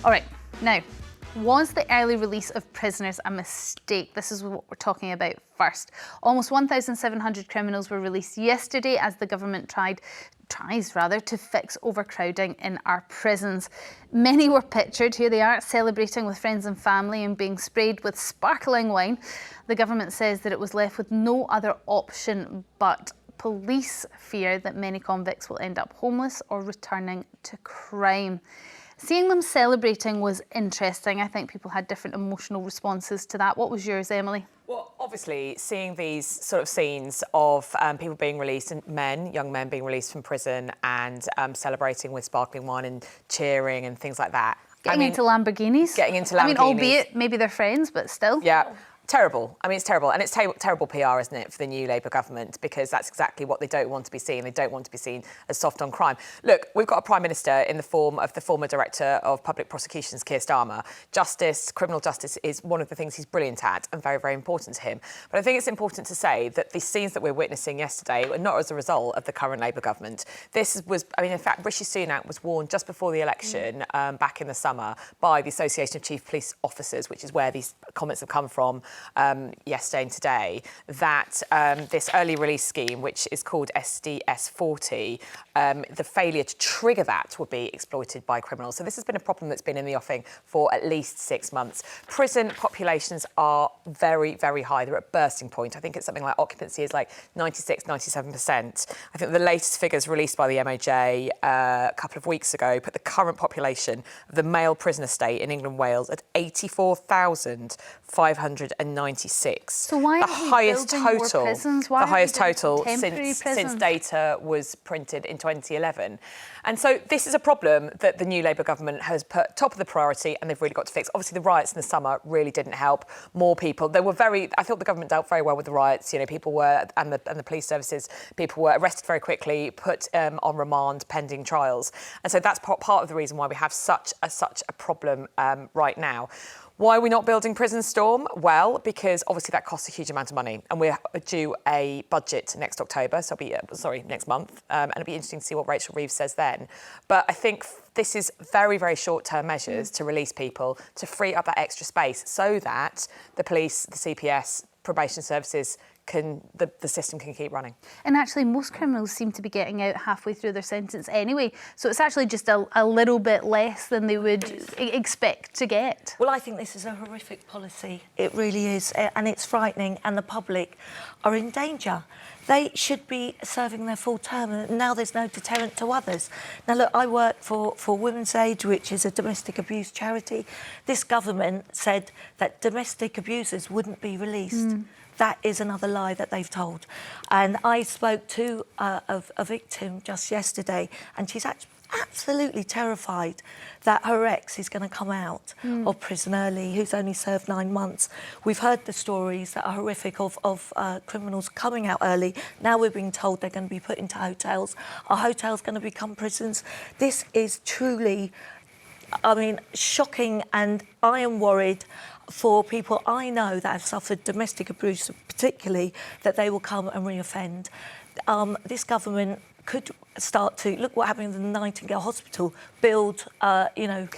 All right, now, was the early release of prisoners a mistake? This is what we're talking about first. Almost 1,700 criminals were released yesterday as the government tries to fix overcrowding in our prisons. Many were pictured, here they are, celebrating with friends and family and being sprayed with sparkling wine. The government says that it was left with no other option, but police fear that many convicts will end up homeless or returning to crime. Seeing them celebrating was interesting. I think people had different emotional responses to that. What was yours, Emily? Well, obviously, seeing these sort of scenes of people being released, and young men being released from prison and celebrating with sparkling wine and cheering and things like that. Getting into Lamborghinis. I mean, albeit maybe they're friends, but still. Yeah. Terrible. I mean, it's terrible. And it's terrible PR, isn't it, for the new Labour government, because that's exactly what they don't want to be seen. They don't want to be seen as soft on crime. Look, we've got a Prime Minister in the form of the former Director of Public Prosecutions, Keir Starmer. Justice, criminal justice is one of the things he's brilliant at and very, very important to him. But I think it's important to say that the scenes that we're witnessing yesterday were not as a result of the current Labour government. This was, I mean, in fact, Rishi Sunak was warned just before the election back in the summer by the Association of Chief Police Officers, which is where these comments have come from, yesterday and today, that this early release scheme, which is called SDS 40, the failure to trigger that would be exploited by criminals. So this has been a problem that's been in the offing for at least 6 months. Prison populations are very, very high. They're at bursting point. I think it's something like occupancy is like 96, 97%. I think the latest figures released by the MOJ a couple of weeks ago put the current population of the male prison estate in England and Wales at 84,596. So why the highest total, Why the highest total since data was printed in 2011. And so this is a problem that the new Labour government has put top of the priority and they've really got to fix. Obviously, the riots in the summer really didn't help. More people, I thought the government dealt very well with the riots. You know, people were, and the police services, people were arrested very quickly, put on remand pending trials. And so that's part of the reason why we have such a problem right now. Why are we not building prison, Storm? Well, because obviously that costs a huge amount of money, and we're due a budget next October, so next month, and it'll be interesting to see what Rachel Reeves says then. But I think this is very, very short-term measures to release people, to free up that extra space so that the police, the CPS, probation services, the system can keep running. And actually, most criminals seem to be getting out halfway through their sentence anyway, so it's actually just a little bit less than they would expect to get. Well, I think this is a horrific policy. It really is, and it's frightening, and the public are in danger. They should be serving their full term, and now there's no deterrent to others. Now, look, I work for Women's Aid, which is a domestic abuse charity. This government said that domestic abusers wouldn't be released. That is another lie that they've told. And I spoke to a victim just yesterday, and she's absolutely terrified that her ex is going to come out of prison early, who's only served 9 months. We've heard the stories that are horrific of criminals coming out early. Now we're being told they're going to be put into hotels. Are hotels going to become prisons? This is truly, I mean, shocking, and I am worried for people I know that have suffered domestic abuse, particularly, that they will come and reoffend. This government could start to look what happened in the Nightingale Hospital, build, Do you know,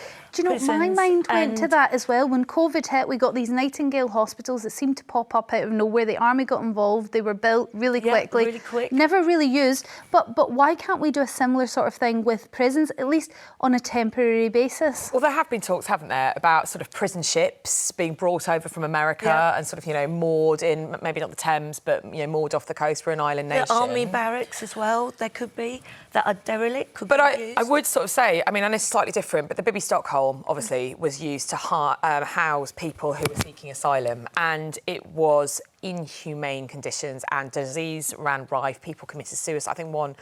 my mind went to that as well. When COVID hit, we got these Nightingale hospitals that seemed to pop up out of nowhere. The army got involved. They were built really quickly. Really quick. Never really used. But why can't we do a similar sort of thing with prisons, at least on a temporary basis? Well, there have been talks, haven't there, about sort of prison ships being brought over from America and sort of, moored in, maybe not the Thames, but, moored off the coast. We're an island nation. The army barracks as well, there could be, that are derelict. But I would sort of say, I know it's slightly different, but the Bibby Stockholm obviously was used to house people who were seeking asylum, and it was inhumane conditions and disease ran rife. People committed suicide. I think one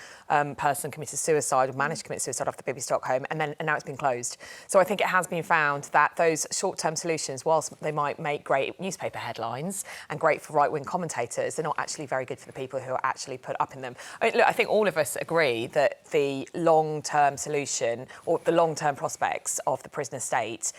person committed suicide or managed to commit suicide after Bibby Stockholm, and now it's been closed. So I think it has been found that those short-term solutions, whilst they might make great newspaper headlines and great for right-wing commentators, they're not actually very good for the people who are actually put up in them. Look, I think all of us agree that the long-term solution or the long-term prospects of the prison estate,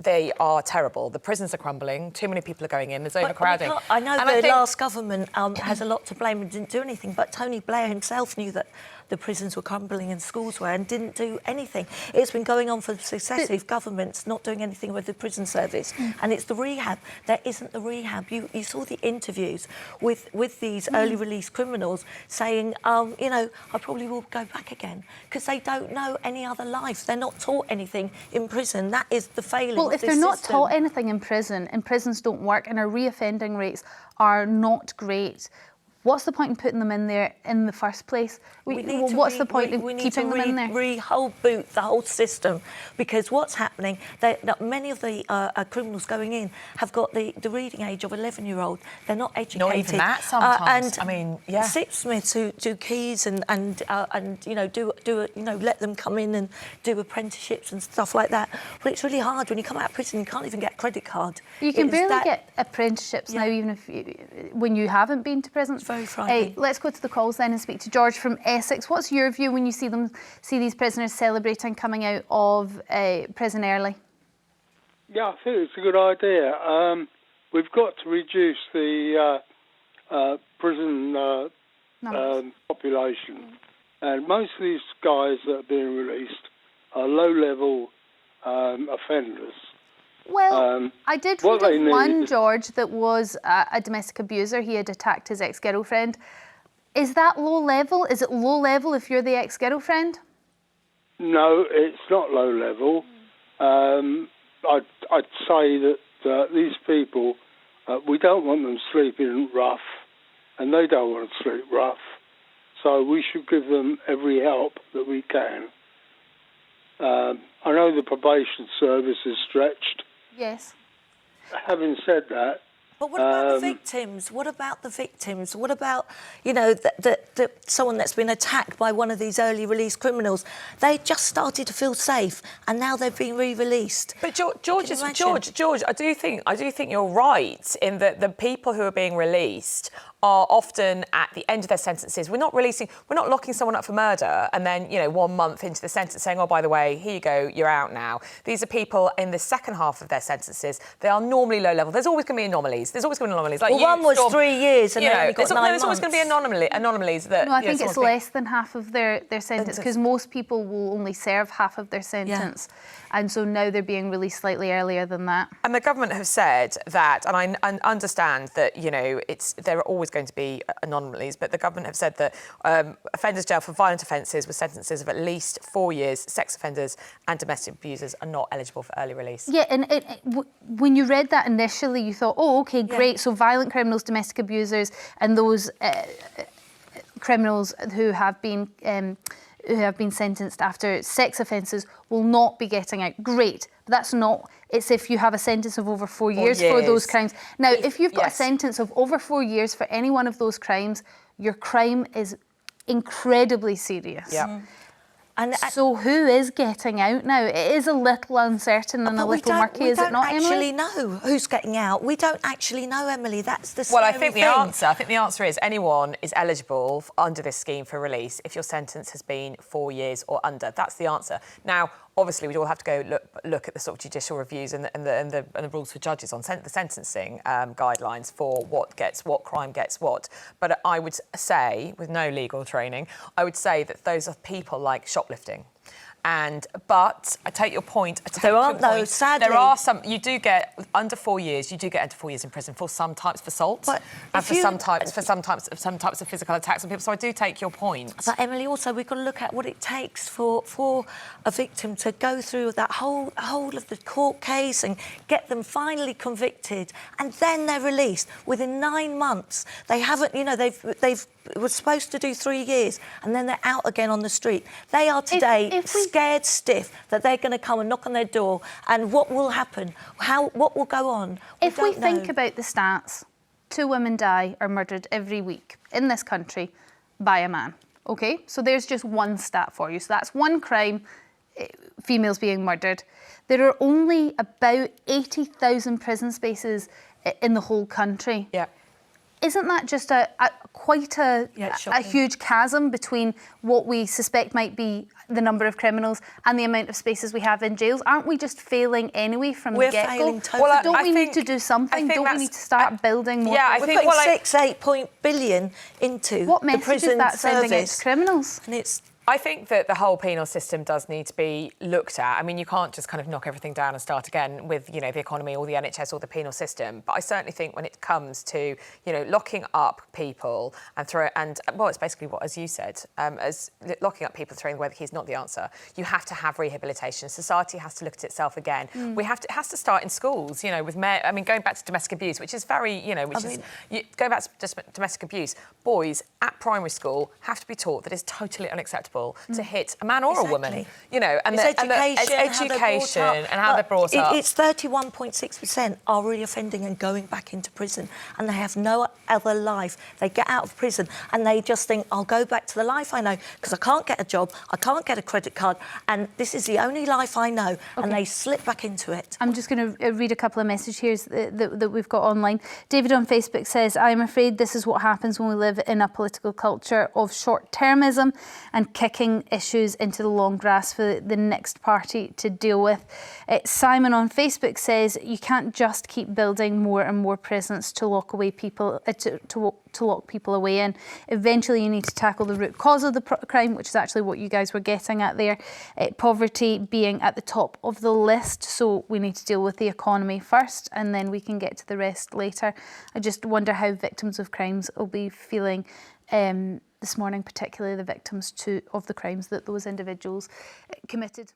they are terrible. The prisons are crumbling. Too many people are going in. There's overcrowding. I know the last government has a lot to blame and didn't do anything, but Tony Blair himself knew that the prisons were crumbling and schools were, and didn't do anything. It's been going on for successive governments, not doing anything with the prison service. And it's the rehab. There isn't the rehab. You saw the interviews with these early release criminals saying, you know, I probably will go back again, because they don't know any other life. They're not taught anything in prison. That is the failing Well, of if this they're not system. taught anything in prison, and prisons don't work, and our reoffending rates are not great, what's the point in putting them in there in the first place? What's the point in keeping them in there? Reboot the whole system, because what's happening, that many of the criminals going in have got the reading age of 11-year-old. They're not educated. Not even that sometimes. And I mean, yeah. Sipsmiths who do keys and you know let them come in and do apprenticeships and stuff like that. But it's really hard when you come out of prison. You can't even get a credit card. You can barely get apprenticeships now, even if when you haven't been to prison. Very frightening. Let's go to the calls then and speak to George from Essex. What's your view when you see these prisoners celebrating coming out of prison early? Yeah, I think it's a good idea. We've got to reduce the prison population, and most of these guys that are being released are low-level offenders. Well, I did read of one, George, that was a domestic abuser. He had attacked his ex-girlfriend. Is that low level? Is it low level if you're the ex-girlfriend? No, it's not low level. I'd say that these people, we don't want them sleeping rough, and they don't want to sleep rough. So we should give them every help that we can. I know the probation service is stretched. Yes. Having said that, but what about the victims? What about the victims? What about, you know, someone that's been attacked by one of these early release criminals? They just started to feel safe, and now they've been re-released. But George, I do think you're right in that the people who are being released are often at the end of their sentences. We're not locking someone up for murder and then, 1 month into the sentence saying, oh, by the way, here you go, you're out now. These are people in the second half of their sentences. They are normally low level. There's always going to be anomalies. Like one was 3 years and they only got 9 months. There's always going to be anomalies that... No, I think it's less than half of their sentence, because most people will only serve half of their sentence. Yeah. And so now they're being released slightly earlier than that. And the government have said that, and I understand that, there are always going to be anomalies, but the government have said that offenders jailed for violent offences with sentences of at least 4 years, sex offenders and domestic abusers are not eligible for early release. Yeah, and when you read that initially, you thought, oh, OK, great. Yeah. So violent criminals, domestic abusers and those criminals who have been sentenced after sex offences will not be getting out. Great. But that's not... It's if you have a sentence of over 4 years for those crimes. Now, if you've got a sentence of over 4 years for any one of those crimes, your crime is incredibly serious. Yeah. And so who is getting out now? It is a little uncertain and a little murky, is it not, Emily? We don't actually know who's getting out. We don't actually know, Emily. That's the scary thing. I think the answer is anyone is eligible under this scheme for release if your sentence has been 4 years or under. That's the answer. Now, obviously, we'd all have to go look at the sort of judicial reviews and the rules for judges on the sentencing guidelines for what crime gets what. But I would say, with no legal training, I would say that those are people like shoplifting. But I take your point. There aren't those, sadly. There are some. You do get under 4 years. You do get under 4 years in prison for some types of assault, and for some types of physical attacks on people. So I do take your point. But Emily, also we've got to look at what it takes for a victim to go through that whole of the court case and get them finally convicted, and then they're released within 9 months. They haven't. They've were supposed to do 3 years, and then they're out again on the street. They are today scared stiff that they're going to come and knock on their door, and what will happen? What will go on? If we think about the stats, 2 women die or murdered every week in this country by a man. OK, so there's just one stat for you. So that's one crime, females being murdered. There are only about 80,000 prison spaces in the whole country. Yeah. isn't that just quite a huge chasm between what we suspect might be the number of criminals and the amount of spaces we have in jails? Aren't we just failing anyway from the get-go? Failing totally. Well, don't we need to do something? Don't we need to start building more? Yeah, We're putting 8 billion into what the message prison is that sending out service. to criminals? And it's I think that the whole penal system does need to be looked at. I mean, you can't just kind of knock everything down and start again with, you know, the economy or the NHS or the penal system. But I certainly think when it comes to, you know, locking up people well, it's basically what, as you said, as locking up people, throwing away the key is not the answer. You have to have rehabilitation. Society has to look at itself again. It has to start in schools, you know, going back to domestic abuse, which is very, you know, going back to domestic abuse, boys at primary school have to be taught that it's totally unacceptable to hit a man or a woman, you know, and it's education and how they're brought up. It's 31.6% are re-offending and going back into prison, and they have no other life. They get out of prison and they just think, I'll go back to the life I know because I can't get a job, I can't get a credit card, and this is the only life I know, and they slip back into it. I'm just going to read a couple of messages here that we've got online. David on Facebook says, I'm afraid this is what happens when we live in a political culture of short-termism and kicking issues into the long grass for the next party to deal with. Simon on Facebook says, you can't just keep building more and more prisons to lock away people, to lock people away in. Eventually you need to tackle the root cause of the crime, which is actually what you guys were getting at there. Poverty being at the top of the list, so we need to deal with the economy first and then we can get to the rest later. I just wonder how victims of crimes will be feeling this morning, particularly the victims of the crimes that those individuals committed.